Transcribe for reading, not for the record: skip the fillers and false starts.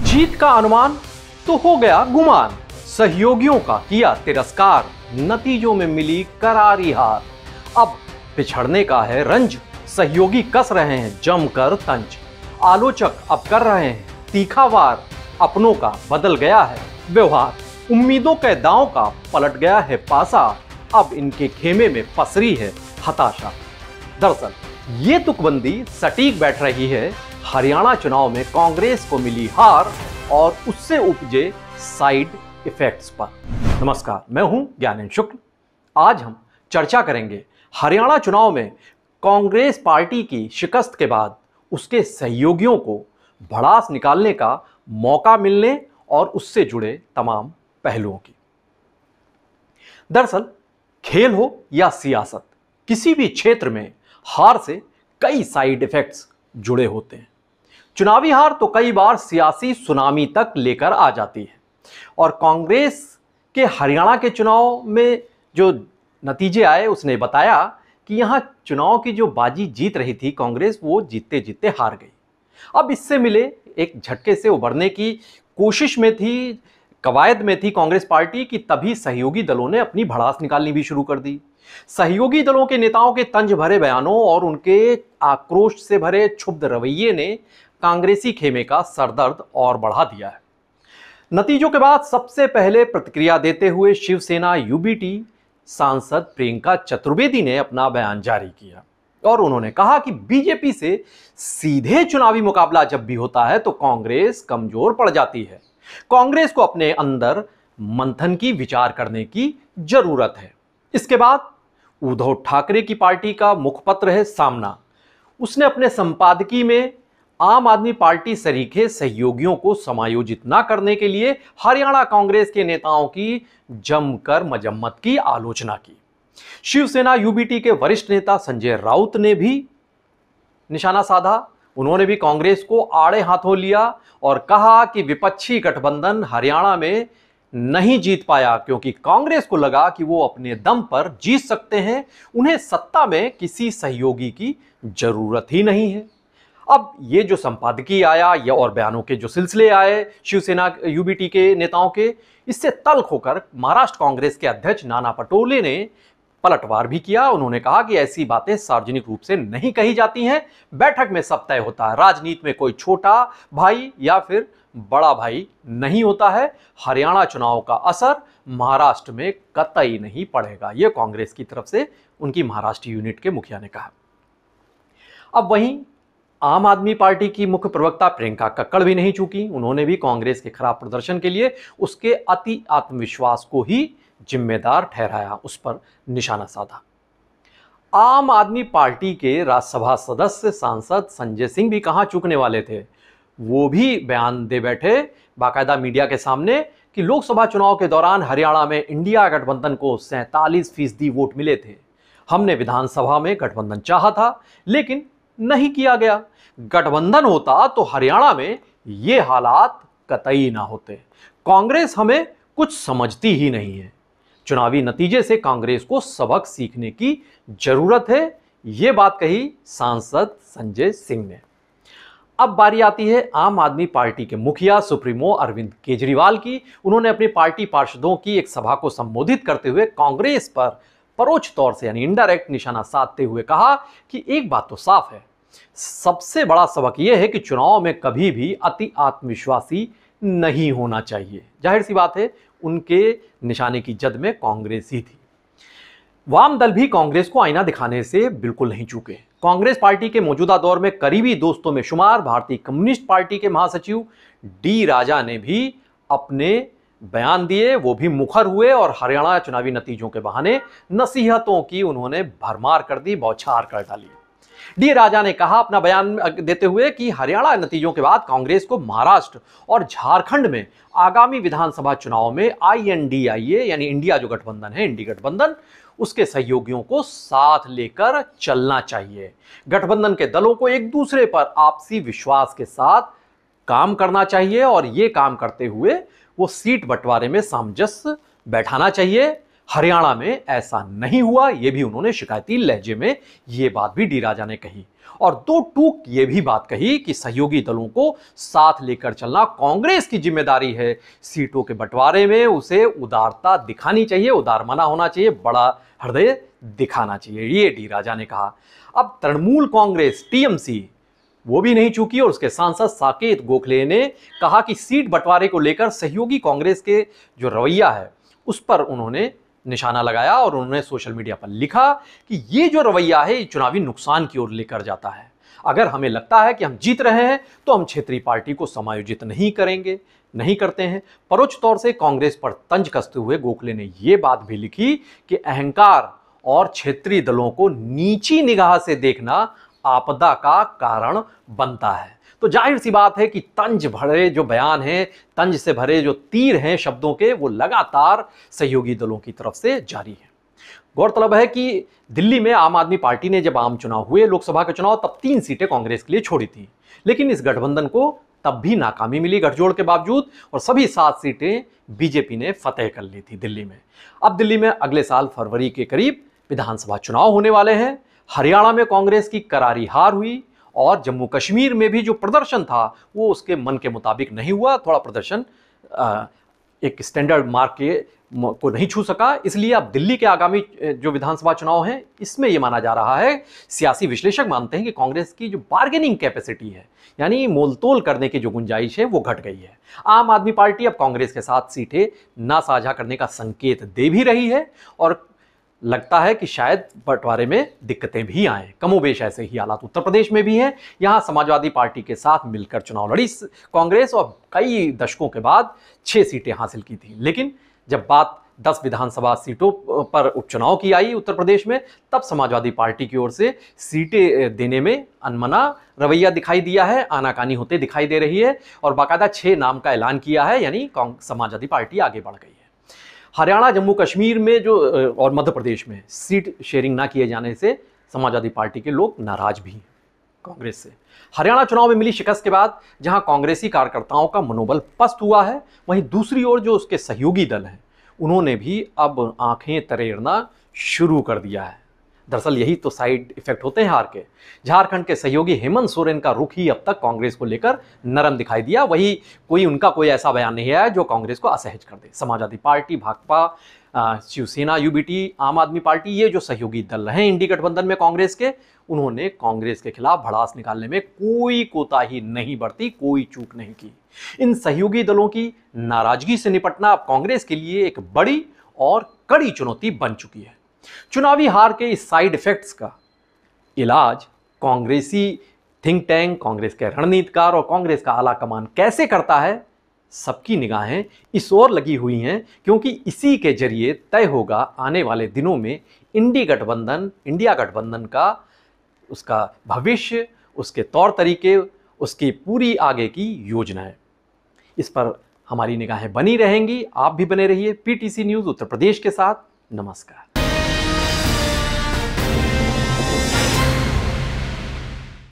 जीत का अनुमान तो हो गया गुमान, सहयोगियों का किया तिरस्कार, नतीजों में मिली करारी हार। अब पिछड़ने का है रंज, सहयोगी कस रहे हैं जमकर तंज। आलोचक अब कर रहे हैं तीखा वार, अपनों का बदल गया है व्यवहार। उम्मीदों के दांव का पलट गया है पासा, अब इनके खेमे में पसरी है हताशा। दरअसल ये तुकबंदी सटीक बैठ रही है हरियाणा चुनाव में कांग्रेस को मिली हार और उससे उपजे साइड इफेक्ट्स पर। नमस्कार, मैं हूं ज्ञानेंद्र शुक्ल। आज हम चर्चा करेंगे हरियाणा चुनाव में कांग्रेस पार्टी की शिकस्त के बाद उसके सहयोगियों को भड़ास निकालने का मौका मिलने और उससे जुड़े तमाम पहलुओं की। दरअसल खेल हो या सियासत, किसी भी क्षेत्र में हार से कई साइड इफेक्ट्स जुड़े होते हैं। चुनावी हार तो कई बार सियासी सुनामी तक लेकर आ जाती है और कांग्रेस के हरियाणा के चुनाव में जो नतीजे आए उसने बताया कि यहां चुनाव की जो बाजी जीत रही थी कांग्रेस, वो जीतते जीतते हार गई। अब इससे मिले एक झटके से उबरने की कोशिश में थी, कवायद में थी कांग्रेस पार्टी की, तभी सहयोगी दलों ने अपनी भड़ास निकालनी भी शुरू कर दी। सहयोगी दलों के नेताओं के तंज भरे बयानों और उनके आक्रोश से भरे क्षुब्ध रवैये ने कांग्रेसी खेमे का सरदर्द और बढ़ा दिया है। नतीजों के बाद सबसे पहले प्रतिक्रिया देते हुए शिवसेना यूबीटी सांसद प्रियंका चतुर्वेदी ने अपना बयान जारी किया और उन्होंने कहा कि बीजेपी से सीधे चुनावी मुकाबला जब भी होता है तो कांग्रेस कमजोर पड़ जाती है। कांग्रेस को अपने अंदर मंथन की विचार करने की जरूरत है। इसके बाद उद्धव ठाकरे की पार्टी का मुखपत्र है सामना। उसने अपने संपादकीय में आम आदमी पार्टी सरीखे सहयोगियों को समायोजित न करने के लिए हरियाणा कांग्रेस के नेताओं की जमकर मजम्मत की आलोचना की। शिवसेना यूबीटी के वरिष्ठ नेता संजय राउत ने भी निशाना साधा। उन्होंने भी कांग्रेस को आड़े हाथों लिया और कहा कि विपक्षी गठबंधन हरियाणा में नहीं जीत पाया क्योंकि कांग्रेस को लगा कि वो अपने दम पर जीत सकते हैं, उन्हें सत्ता में किसी सहयोगी की जरूरत ही नहीं है। अब ये जो संपादकीय आया या और बयानों के जो सिलसिले आए शिवसेना यूबीटी के नेताओं के, इससे तल्ख होकर महाराष्ट्र कांग्रेस के अध्यक्ष नाना पटोले ने पलटवार भी किया। उन्होंने कहा कि ऐसी बातें सार्वजनिक रूप से नहीं कही जाती हैं, बैठक में सब तय होता है। राजनीति में कोई छोटा भाई या फिर बड़ा भाई नहीं होता है। हरियाणा चुनाव का असर महाराष्ट्र में कतई नहीं पड़ेगा, यह कांग्रेस की तरफ से उनकी महाराष्ट्र यूनिट के मुखिया ने कहा। अब वहीं आम आदमी पार्टी की मुख्य प्रवक्ता प्रियंका कक्कड़ भी नहीं चूकी। उन्होंने भी कांग्रेस के खराब प्रदर्शन के लिए उसके अति आत्मविश्वास को ही जिम्मेदार ठहराया, उस पर निशाना साधा। आम आदमी पार्टी के राज्यसभा सदस्य सांसद संजय सिंह भी कहां चूकने वाले थे। वो भी बयान दे बैठे बाकायदा मीडिया के सामने कि लोकसभा चुनाव के दौरान हरियाणा में इंडिया गठबंधन को 47% वोट मिले थे। हमने विधानसभा में गठबंधन चाहा था लेकिन नहीं किया गया। गठबंधन होता तो हरियाणा में ये हालात कतई ना होते। कांग्रेस हमें कुछ समझती ही नहीं है। चुनावी नतीजे से कांग्रेस को सबक सीखने की जरूरत है, ये बात कही सांसद संजय सिंह ने। अब बारी आती है आम आदमी पार्टी के मुखिया सुप्रीमो अरविंद केजरीवाल की। उन्होंने अपनी पार्टी पार्षदों की एक सभा को संबोधित करते हुए कांग्रेस पर परोक्ष तौर से यानी इनडायरेक्ट निशाना साधते हुए कहा कि एक बात तो साफ है, सबसे बड़ा सबक यह है कि चुनाव में कभी भी अति आत्मविश्वासी नहीं होना चाहिए। जाहिर सी बात है उनके निशाने की जद में कांग्रेस ही थी। वाम दल भी कांग्रेस को आईना दिखाने से बिल्कुल नहीं चूके। कांग्रेस पार्टी के मौजूदा दौर में करीबी दोस्तों में शुमार भारतीय कम्युनिस्ट पार्टी के महासचिव डी राजा ने भी अपने बयान दिए। वो भी मुखर हुए और हरियाणा चुनावी नतीजों के बहाने नसीहतों की उन्होंने भरमार कर दी, बौछार कर डाली। डी राजा ने कहा अपना बयान देते हुए कि हरियाणा नतीजों के बाद कांग्रेस को महाराष्ट्र और झारखंड में आगामी विधानसभा चुनाव में INDIA यानी इंडिया जो गठबंधन है, इंडी गठबंधन, उसके सहयोगियों को साथ लेकर चलना चाहिए। गठबंधन के दलों को एक दूसरे पर आपसी विश्वास के साथ काम करना चाहिए और ये काम करते हुए वो सीट बंटवारे में सामंजस्य बैठाना चाहिए। हरियाणा में ऐसा नहीं हुआ, यह भी उन्होंने शिकायती लहजे में यह बात भी डी राजा ने कही। और दो टूक ये भी बात कही कि सहयोगी दलों को साथ लेकर चलना कांग्रेस की जिम्मेदारी है, सीटों के बंटवारे में उसे उदारता दिखानी चाहिए, उदारमना होना चाहिए, बड़ा हृदय दिखाना चाहिए, ये डी राजा ने कहा। अब तृणमूल कांग्रेस टीएमसी वो भी नहीं चूकी और उसके सांसद साकेत गोखले ने कहा कि सीट बंटवारे को लेकर सहयोगी कांग्रेस के जो रवैया है उस पर उन्होंने निशाना लगाया और उन्होंने सोशल मीडिया पर लिखा कि ये जो रवैया है ये चुनावी नुकसान की ओर लेकर जाता है। अगर हमें लगता है कि हम जीत रहे हैं तो हम क्षेत्रीय पार्टी को समायोजित नहीं करते हैं। परोक्ष तौर से कांग्रेस पर तंज कसते हुए गोखले ने यह बात भी लिखी कि अहंकार और क्षेत्रीय दलों को नीची निगाह से देखना आपदा का कारण बनता है। तो जाहिर सी बात है कि तंज भरे जो बयान हैं, तंज से भरे जो तीर हैं शब्दों के, वो लगातार सहयोगी दलों की तरफ से जारी है। गौरतलब है कि दिल्ली में आम आदमी पार्टी ने जब आम चुनाव हुए, लोकसभा के चुनाव, तब 3 सीटें कांग्रेस के लिए छोड़ी थी, लेकिन इस गठबंधन को तब भी नाकामी मिली गठजोड़ के बावजूद, और सभी 7 सीटें बीजेपी ने फतेह कर ली थी दिल्ली में। अब दिल्ली में अगले साल फरवरी के करीब विधानसभा चुनाव होने वाले हैं। हरियाणा में कांग्रेस की करारी हार हुई और जम्मू कश्मीर में भी जो प्रदर्शन था वो उसके मन के मुताबिक नहीं हुआ, थोड़ा प्रदर्शन एक स्टैंडर्ड मार्क को नहीं छू सका। इसलिए अब दिल्ली के आगामी जो विधानसभा चुनाव हैं इसमें यह माना जा रहा है, सियासी विश्लेषक मानते हैं कि कांग्रेस की जो बार्गेनिंग कैपेसिटी है, यानी मोलतोल करने की जो गुंजाइश है, वो घट गई है। आम आदमी पार्टी अब कांग्रेस के साथ सीटें ना साझा करने का संकेत दे भी रही है और लगता है कि शायद बंटवारे में दिक्कतें भी आए। कमोबेश ऐसे ही हालात उत्तर प्रदेश में भी हैं। यहां समाजवादी पार्टी के साथ मिलकर चुनाव लड़ी कांग्रेस और कई दशकों के बाद 6 सीटें हासिल की थी, लेकिन जब बात 10 विधानसभा सीटों पर उपचुनाव की आई उत्तर प्रदेश में, तब समाजवादी पार्टी की ओर से सीटें देने में अनमना रवैया दिखाई दिया है, आनाकानी होते दिखाई दे रही है और बाकायदा 6 नाम का ऐलान किया है, यानी समाजवादी पार्टी आगे बढ़ गई है। हरियाणा, जम्मू कश्मीर में जो और मध्य प्रदेश में सीट शेयरिंग ना किए जाने से समाजवादी पार्टी के लोग नाराज भी हैं कांग्रेस से। हरियाणा चुनाव में मिली शिकस्त के बाद जहां कांग्रेसी कार्यकर्ताओं का मनोबल पस्त हुआ है, वहीं दूसरी ओर जो उसके सहयोगी दल हैं उन्होंने भी अब आंखें तरेरना शुरू कर दिया है। दरअसल यही तो साइड इफेक्ट होते हैं हार के। झारखंड के सहयोगी हेमंत सोरेन का रुख ही अब तक कांग्रेस को लेकर नरम दिखाई दिया, वही कोई ऐसा बयान नहीं आया जो कांग्रेस को असहज कर दे। समाजवादी पार्टी, भाकपा, शिवसेना, यूबीटी, आम आदमी पार्टी, ये जो सहयोगी दल हैं इंडी गठबंधन में कांग्रेस के, उन्होंने कांग्रेस के खिलाफ भड़ास निकालने में कोई कोताही नहीं बरती, कोई चूक नहीं की। इन सहयोगी दलों की नाराजगी से निपटना अब कांग्रेस के लिए एक बड़ी और कड़ी चुनौती बन चुकी है। चुनावी हार के इस साइड इफेक्ट्स का इलाज कांग्रेसी थिंक टैंक, कांग्रेस के रणनीतिकार और कांग्रेस का आला कमान कैसे करता है, सबकी निगाहें इस ओर लगी हुई हैं, क्योंकि इसी के जरिए तय होगा आने वाले दिनों में इंडिया गठबंधन का उसका भविष्य, उसके तौर तरीके, उसकी पूरी आगे की योजनाएं। इस पर हमारी निगाहें बनी रहेंगी। आप भी बने रहिए पीटीसी न्यूज़ उत्तर प्रदेश के साथ। नमस्कार।